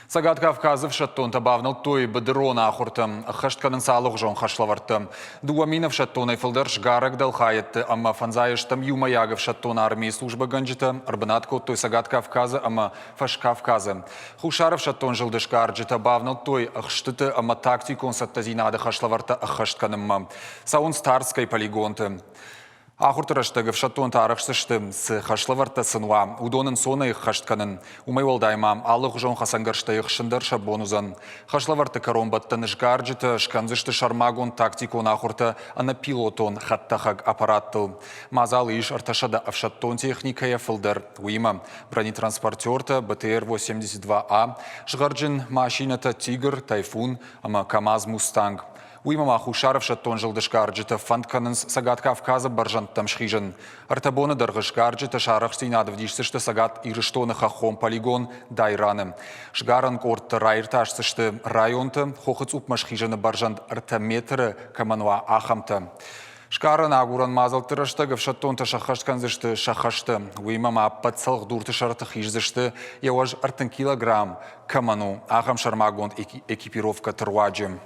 Сагат Кавказов шаттон табавнал той бедерона ахуртам, хаштканын салух жон хашлавартам. Дуаминов шаттон айфылдар шгарак дал хаятты, амма фанзайыштам юмаягов шаттон армии служба ганджита, арбанатко той Сагат Кавказа, амма фаш Кавказа. Хушаров шаттон жилдышкарджита бавнал той ахштыты, амма тактикон саттазинады хашлаварта ахаштканым. Саун старской полигонты. Ахуртыраштагов шаттон тарахшсышты с хашлаварта сынуа. Удонын сона их хаштканын. Умай олдайма, алых жон хасангаршта их шындар шабонузан. Хашлаварта каромбаттан ишгарджита, шканзышты шармагон тактикон ахурта, ана пилотон хаттахаг аппараттыл. Мазал иш арташада авшаттон техникая фылдар. Уима, бронетранспортерта БТР-82А, шгарджин машината Тигр, Тайфун, ама КамАЗ Мустанг. Уймама Хушаров шаттон жилдышкарджита фантканынс Сагат Кавказа баржантам шхижен. Артабона даргышкарджита шарах стейнадов дишсышты Сагат ирыштоны хахом полигон дайраны. Шгаран корт райрташсышты районты хохыц упма шхижены баржант артаметры камануа ахамта. Шкаран агуран мазалтырыштагов шаттон шахаштканзышты шахашты. Уймама пацалх дурты шарты хижзышты яваж артын килограмм каману ахам шармагон экипировка труаджим.